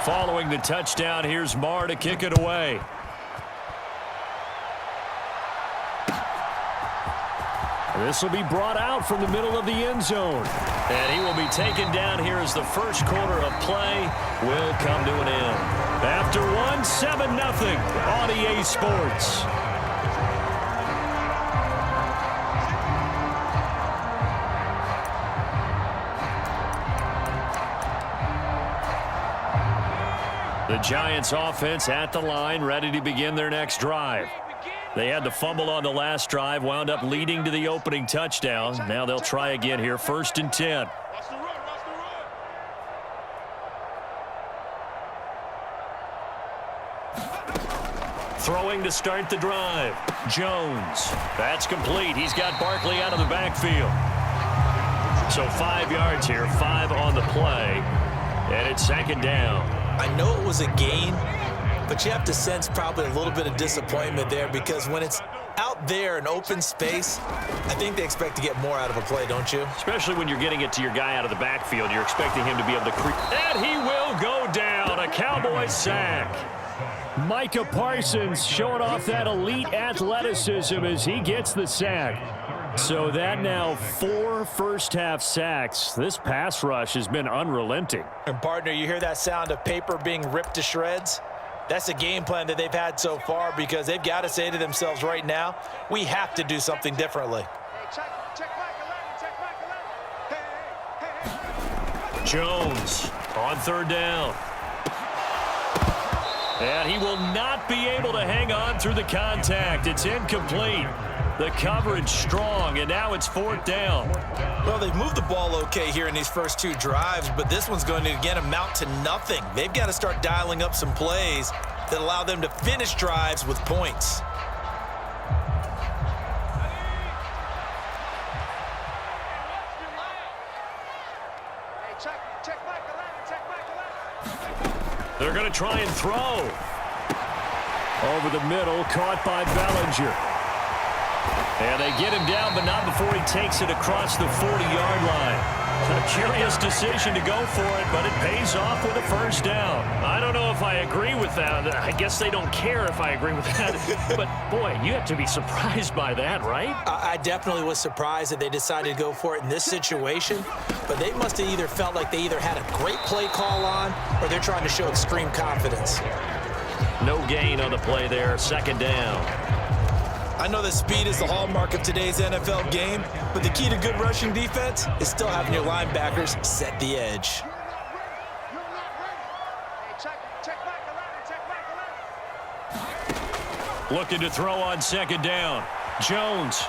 Following the touchdown, here's Marr to kick it away. This will be brought out from the middle of the end zone. And he will be taken down here as the first quarter of play will come to an end. After one, 7-0 on EA Sports. The Giants offense at the line, ready to begin their next drive. They had the fumble on the last drive, wound up leading to the opening touchdown. Now they'll try again here, 1st and 10. Throwing to start the drive. Jones. That's complete. He's got Barkley out of the backfield. So 5 yards here, 5 on the play. And it's 2nd down. I know it was a gain, but you have to sense probably a little bit of disappointment there because when it's out there in open space, I think they expect to get more out of a play, don't you? Especially when you're getting it to your guy out of the backfield. You're expecting him to be able to creep. And he will go down. A Cowboys sack. Micah Parsons showing off that elite athleticism as he gets the sack. So that now 4 first-half sacks. This pass rush has been unrelenting. And, partner, you hear that sound of paper being ripped to shreds? That's the game plan that they've had so far because they've got to say to themselves right now, we have to do something differently. Jones on 3rd down. And he will not be able to hang on through the contact. It's incomplete. The coverage strong, and now it's 4th down. Well, they've moved the ball okay here in these first 2 drives, but this one's going to, again, amount to nothing. They've got to start dialing up some plays that allow them to finish drives with points. They're going to try and throw. Over the middle, caught by Bellinger. And they get him down, but not before he takes it across the 40-yard line. A curious decision to go for it, but it pays off with a 1st down. I don't know if I agree with that. I guess they don't care if I agree with that. But, boy, you have to be surprised by that, right? I definitely was surprised that they decided to go for it in this situation. But they must have either felt like they either had a great play call on or they're trying to show extreme confidence. No gain on the play there, 2nd down. I know that speed is the hallmark of today's NFL game, but the key to good rushing defense is still having your linebackers set the edge. Looking to throw on 2nd down. Jones.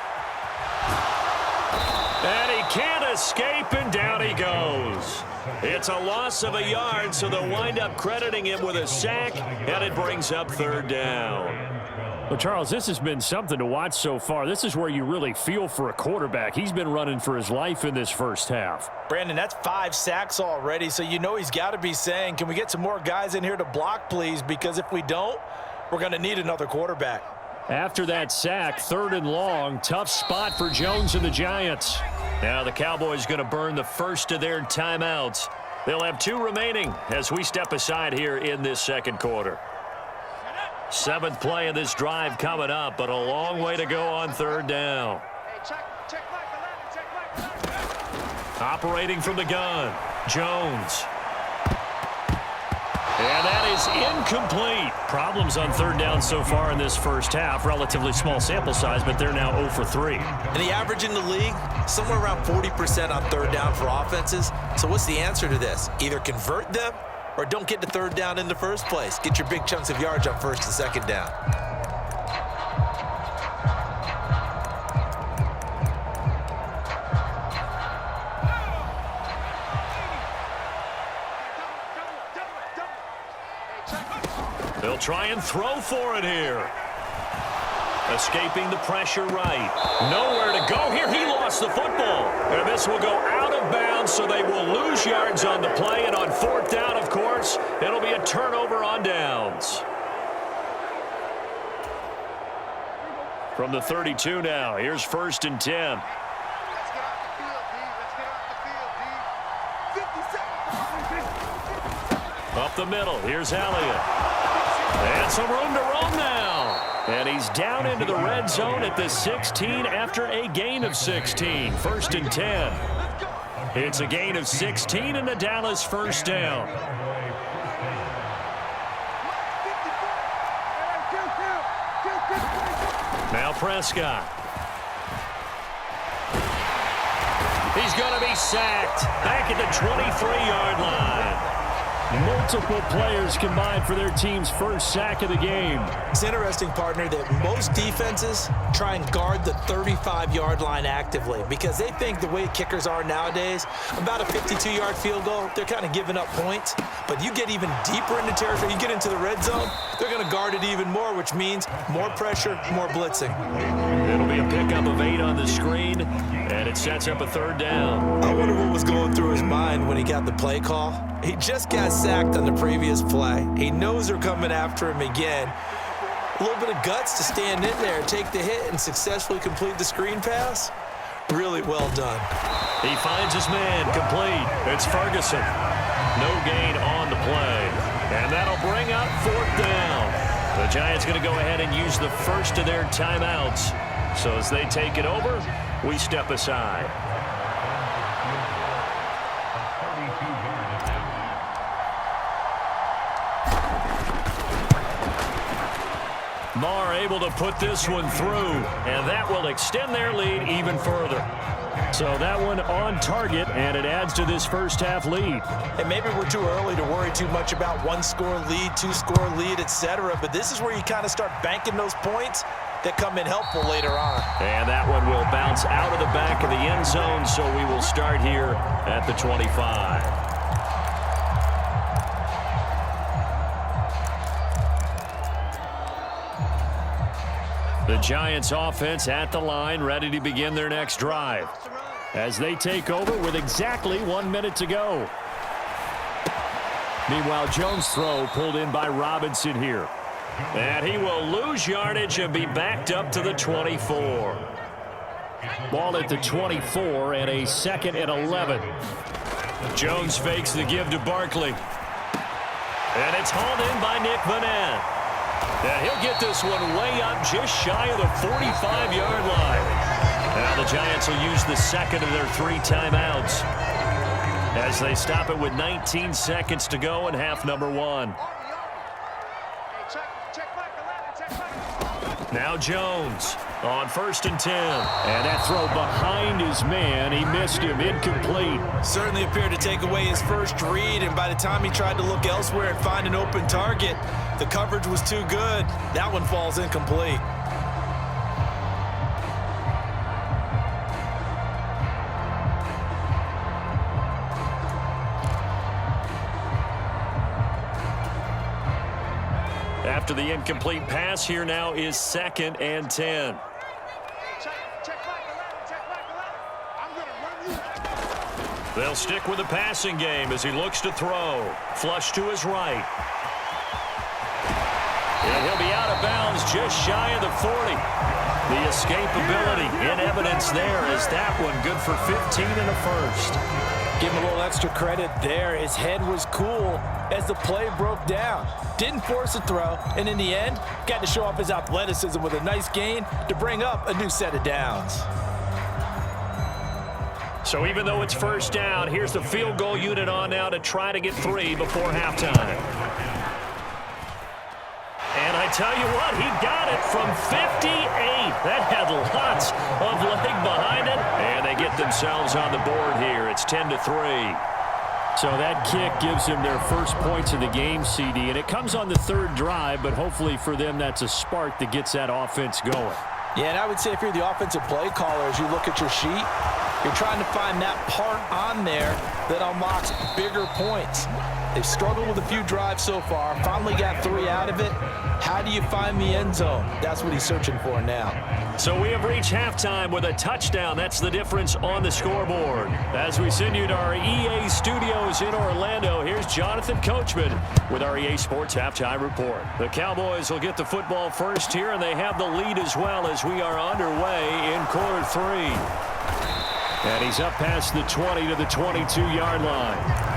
And he can't escape, and down he goes. It's a loss of a yard, so they'll wind up crediting him with a sack, and it brings up 3rd down. Well, Charles, this has been something to watch so far. This is where you really feel for a quarterback. He's been running for his life in this first half. Brandon, that's 5 sacks already, so you know he's got to be saying, can we get some more guys in here to block, please? Because if we don't, we're going to need another quarterback. After that sack, 3rd and long, tough spot for Jones and the Giants. Now the Cowboys going to burn the first of their timeouts. They'll have 2 remaining as we step aside here in this 2nd quarter. 7th play of this drive coming up, but a long way to go on 3rd down. Operating from the gun, Jones. And that is incomplete. Problems on 3rd down so far in this first half. Relatively small sample size, but they're now 0 for 3. And the average in the league, somewhere around 40% on 3rd down for offenses. So what's the answer to this? Either convert them or don't get to 3rd down in the first place. Get your big chunks of yards on 1st and 2nd down. They'll try and throw for it here. Escaping the pressure right. Nowhere to go here. He lost the football. And this will go out of bounds, so they will lose yards on the play. And on 4th down, of course, it'll be a turnover on downs. From the 32 now, here's 1st and 10. Up the middle, here's Elliott. And some room to roam now. And he's down into the red zone at the 16 after a gain of 16. 1st and 10. It's a gain of 16 and a Dallas first down. Now Prescott. He's going to be sacked back at the 23-yard line. Multiple players combined for their team's first sack of the game. It's interesting, partner, that most defenses try and guard the 35-yard line actively because they think the way kickers are nowadays, about a 52-yard field goal, they're kind of giving up points. But you get even deeper into territory, you get into the red zone, they're going to guard it even more, which means more pressure, more blitzing. It'll be a pickup of 8 on the screen, and it sets up a 3rd down. I wonder what was going through his mind when he got the play call. He just got sacked on the previous play. He knows they're coming after him again. A little bit of guts to stand in there, take the hit, and successfully complete the screen pass. Really well done. He finds his man complete. It's Ferguson. No gain on the play. And that'll bring up 4th down. The Giants going to go ahead and use the first of their timeouts. So as they take it over, we step aside. Marr able to put this one through, and that will extend their lead even further. So that one on target, and it adds to this first half lead. And maybe we're too early to worry too much about 1-score lead, 2-score lead, etc. But this is where you kind of start banking those points that come in helpful later on. And that one will bounce out of the back of the end zone, so we will start here at the 25. The Giants offense at the line, ready to begin their next drive as they take over with exactly 1 minute to go. Meanwhile, Jones' throw pulled in by Robinson here. And he will lose yardage and be backed up to the 24. Ball at the 24 and a 2nd and 11. Jones fakes the give to Barkley. And it's hauled in by Nick Vanette. And he'll get this one way up just shy of the 45-yard line. Now the Giants will use the 2nd of their 3 timeouts as they stop it with 19 seconds to go in half number 1. Now Jones on 1st and 10. And that throw behind his man. He missed him. Incomplete. Certainly appeared to take away his first read, and by the time he tried to look elsewhere and find an open target, the coverage was too good. That one falls incomplete. After the incomplete pass, here now is 2nd and 10. They'll stick with the passing game as he looks to throw. Flush to his right. And he'll be out of bounds just shy of the 40. The escapability in evidence there is that one good for 15 and a first. Give him a little extra credit there. His head was cool as the play broke down. Didn't force a throw, and in the end, got to show off his athleticism with a nice gain to bring up a new set of downs. So even though it's first down, here's the field goal unit on now to try to get 3 before halftime. And I tell you what, he got it from 58. That had lots of leg behind it. And they get themselves on the board here. It's 10-3. So that kick gives them their first points of the game, CD. And it comes on the 3rd drive, but hopefully for them that's a spark that gets that offense going. Yeah, and I would say if you're the offensive play caller, as you look at your sheet, you're trying to find that part on there that unlocks bigger points. They've struggled with a few drives so far, finally got 3 out of it. How do you find the end zone? That's what he's searching for now. So we have reached halftime with a touchdown. That's the difference on the scoreboard. As we send you to our EA studios in Orlando, here's Jonathan Coachman with our EA Sports Halftime Report. The Cowboys will get the football first here, and they have the lead as well as we are underway in quarter 3. And he's up past the 20 to the 22-yard line.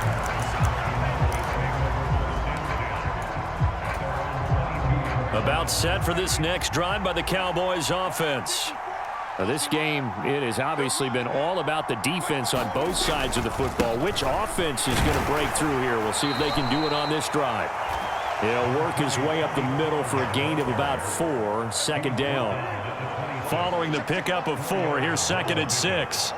About set for this next drive by the Cowboys offense. Now this game, it has obviously been all about the defense on both sides of the football. Which offense is going to break through here? We'll see if they can do it on this drive. He'll work his way up the middle for a gain of about 4, second down. Following the pickup of 4, here's 2nd and 6.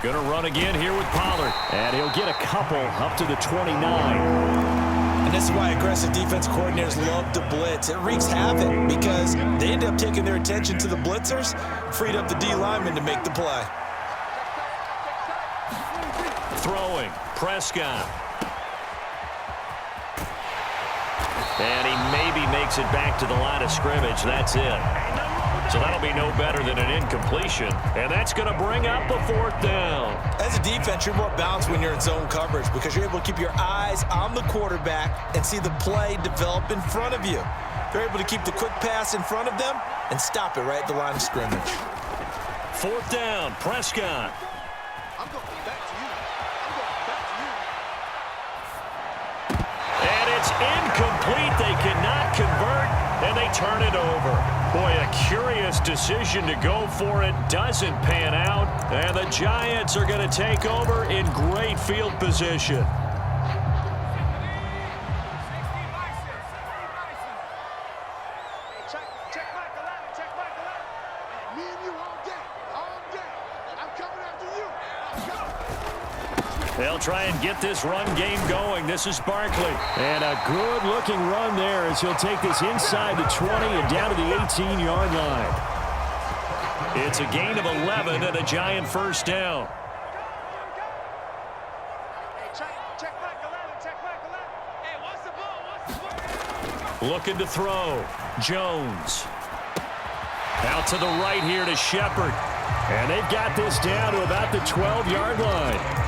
Going to run again here with Pollard. And he'll get a couple up to the 29. And this is why aggressive defense coordinators love to blitz. It wreaks havoc because they end up taking their attention to the blitzers, freed up the D lineman to make the play. Throwing, Prescott. And he maybe makes it back to the line of scrimmage. That's it. So that'll be no better than an incompletion. And that's going to bring up a 4th down. As a defense, you're more balanced when you're in zone coverage because you're able to keep your eyes on the quarterback and see the play develop in front of you. They're able to keep the quick pass in front of them and stop it right at the line of scrimmage. 4th down, Prescott. I'm going back to you. I'm going back to you. And it's incomplete. They cannot convert, and they turn it over. Boy, a curious decision to go for it. Doesn't pan out, and the Giants are going to take over in great field position. Check Michael out. Check Michael out. Me and you all day. All day. I'm coming after you. Let's go. They'll try and get this run game going. This is Barkley. And a good-looking run there as he'll take this inside the 20 and down to the 18-yard line. It's a gain of 11 and a Giant 1st down. Hey, check Michael out. Check Michael out. Hey, what's the ball? Looking to throw. Jones. Out to the right here to Shepard. And they've got this down to about the 12-yard line.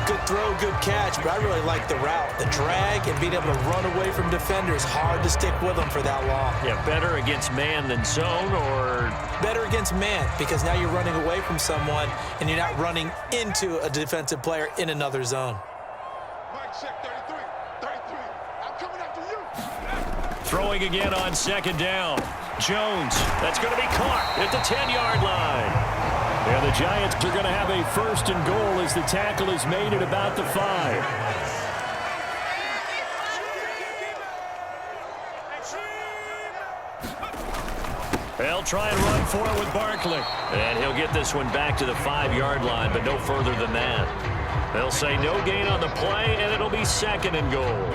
Good throw, good catch, but I really like the route. The drag and being able to run away from defenders, hard to stick with them for that long. Yeah, better against man than zone, or? Better against man, because now you're running away from someone and you're not running into a defensive player in another zone. Mike, check 33. 33. I'm coming after you. Throwing again on 2nd down. Jones, that's going to be caught at the 10-yard line. And the Giants are going to have a 1st and goal as the tackle is made at about the 5. They'll try and run for it with Barkley. And he'll get this one back to the 5-yard line, but no further than that. They'll say no gain on the play, and it'll be 2nd and goal.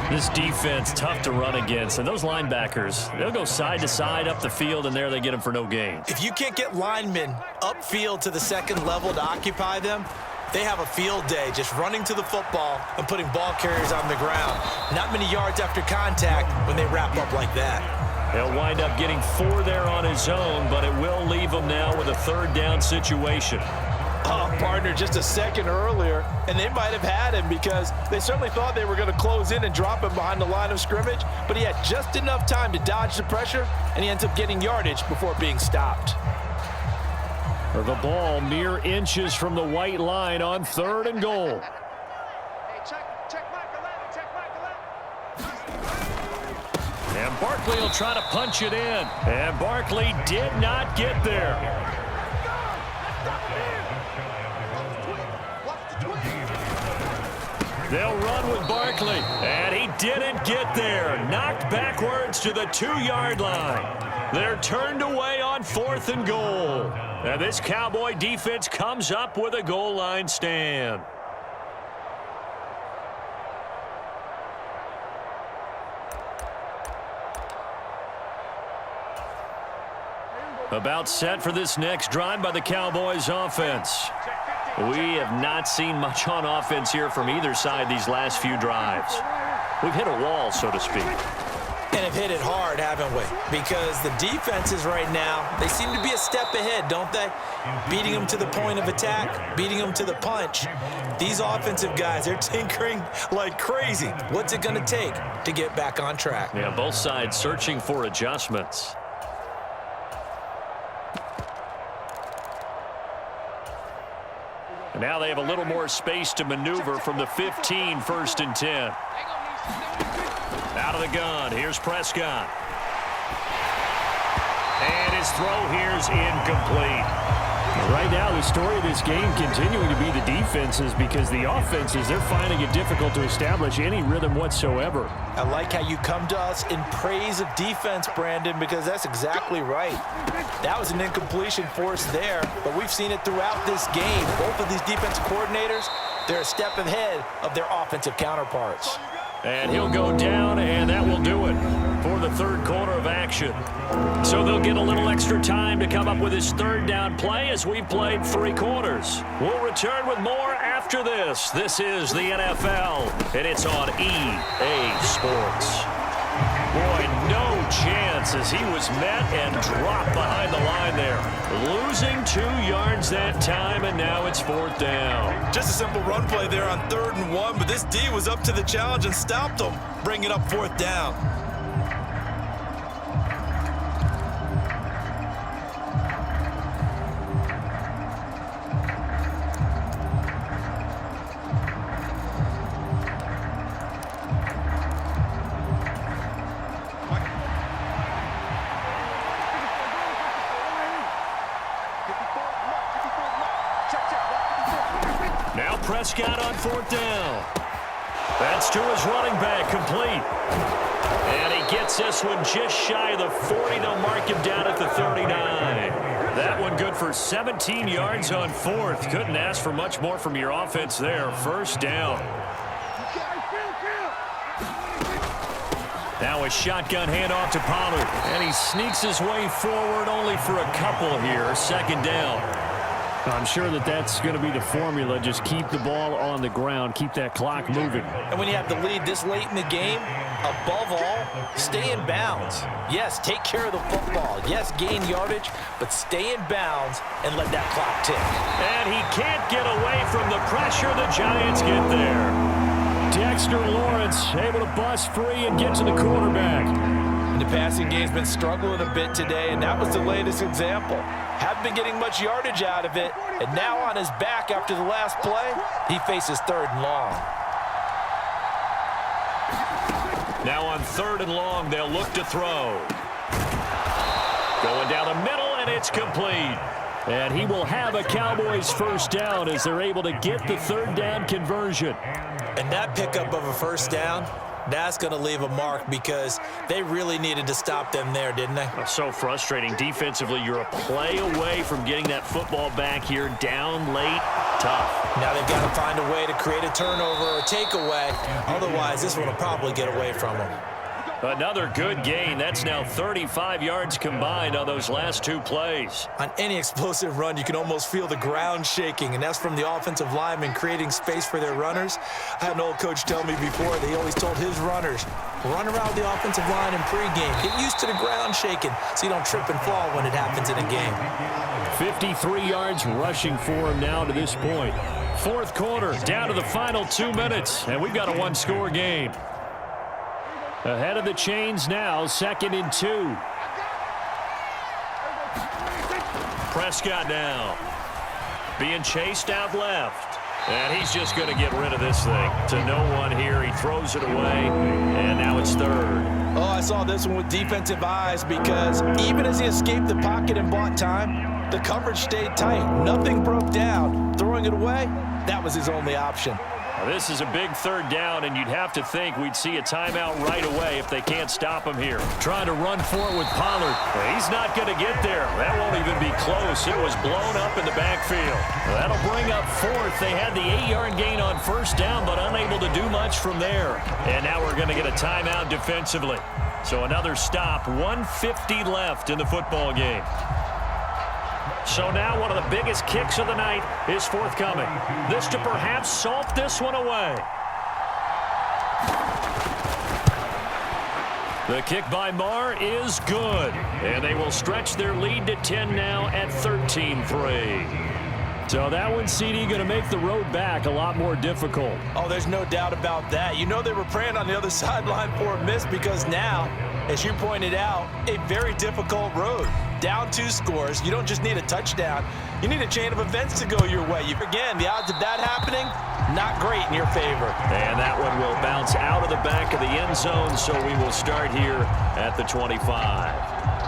This defense, tough to run against. And those linebackers, they'll go side to side up the field, and there they get them for no gain. If you can't get linemen upfield to the 2nd level to occupy them, they have a field day just running to the football and putting ball carriers on the ground. Not many yards after contact when they wrap up like that. He'll wind up getting 4 there on his own, but it will leave him now with a 3rd down situation. Partner just a second earlier, and they might have had him because they certainly thought they were going to close in and drop him behind the line of scrimmage, but he had just enough time to dodge the pressure, and he ends up getting yardage before being stopped. The ball mere inches from the white line on 3rd and goal. Hey, check Michael out. Check Michael out. And Barkley will try to punch it in, and Barkley did not get there. They'll run with Barkley, and he didn't get there. Knocked backwards to the 2-yard line. They're turned away on 4th and goal. And this Cowboy defense comes up with a goal line stand. About set for this next drive by the Cowboys offense. We have not seen much on offense here from either side these last few drives. We've hit a wall, so to speak. And have hit it hard, haven't we? Because the defenses right now, they seem to be a step ahead, don't they? Beating them to the point of attack, beating them to the punch. These offensive guys, they're tinkering like crazy. What's it going to take to get back on track? Yeah, both sides searching for adjustments. And now they have a little more space to maneuver from the 15, 1st and 10. out of the gun. Here's Prescott. And his throw here's incomplete. Right now, the story of this game continuing to be the defenses, because the offenses, they're finding it difficult to establish any rhythm whatsoever. I like how you come to us in praise of defense, Brandon, because that's exactly right. That was an incompletion forced there, but we've seen it throughout this game. Both of these defensive coordinators, they're a step ahead of their offensive counterparts. And he'll go down, and that will do it for the third quarter of action. So they'll get a little extra time to come up with his third down play as we've played 3 quarters. We'll return with more after this. This is the NFL, and it's on EA Sports. Boy, no chance as he was met and dropped behind the line there. Losing 2 yards that time, and now it's 4th down. Just a simple run play there on 3rd and 1, but this D was up to the challenge and stopped him, bringing up 4th down. Now Prescott on 4th down. That's to his running back, complete. And he gets this one just shy of the 40. They'll mark him down at the 39. That one good for 17 yards on 4th. Couldn't ask for much more from your offense there. 1st down. Now a shotgun handoff to Pollard. And he sneaks his way forward only for a couple here. 2nd down. I'm sure that that's going to be the formula. Just keep the ball on the ground. Keep that clock moving. And when you have the lead this late in the game, above all, stay in bounds. Yes, take care of the football. Yes, gain yardage, but stay in bounds and let that clock tick. And he can't get away from the pressure. The Giants get there. Dexter Lawrence able to bust free and get to the quarterback. And the passing game's been struggling a bit today, and that was the latest example. Haven't been getting much yardage out of it, and now on his back after the last play, he faces 3rd and long. Now on 3rd and long, they'll look to throw. Going down the middle, and it's complete. And he will have a Cowboys 1st down as they're able to get the 3rd down conversion. And that pickup of a 1st down, that's going to leave a mark because they really needed to stop them there, didn't they? So frustrating. Defensively, you're a play away from getting that football back here. Down late, tough. Now they've got to find a way to create a turnover or a takeaway. Otherwise, this one will probably get away from them. Another good gain. That's now 35 yards combined on those last 2 plays. On any explosive run, you can almost feel the ground shaking, and that's from the offensive linemen creating space for their runners. I had an old coach tell me before, they always told his runners, run around the offensive line in pregame. Get used to the ground shaking so you don't trip and fall when it happens in a game. 53 yards rushing for him now to this point. 4th quarter, down to the final 2 minutes, and we've got a 1-score game. Ahead of the chains now, 2nd and 2. Prescott now. Being chased out left. And he's just going to get rid of this thing. To no one here. He throws it away. And now it's 3rd. Oh, I saw this one with defensive eyes because even as he escaped the pocket and bought time, the coverage stayed tight. Nothing broke down. Throwing it away, that was his only option. This is a big 3rd down, and you'd have to think we'd see a timeout right away if they can't stop him here. Trying to run for it with Pollard. He's not going to get there. That won't even be close. It was blown up in the backfield. That'll bring up 4th. They had the 8-yard gain on 1st down, but unable to do much from there. And now we're going to get a timeout defensively. So another stop. 1:50 left in the football game. So now one of the biggest kicks of the night is forthcoming. This to perhaps salt this one away. The kick by Marr is good. And they will stretch their lead to 10 now at 13-3. So that one, CD, going to make the road back a lot more difficult. Oh, there's no doubt about that. You know they were praying on the other sideline for a miss because now, as you pointed out, a very difficult road. Down 2 scores. You don't just need a touchdown. You need a chain of events to go your way. Again, the odds of that happening, Not great in your favor. And that one will bounce out of the back of the end zone, so we will start here at the 25.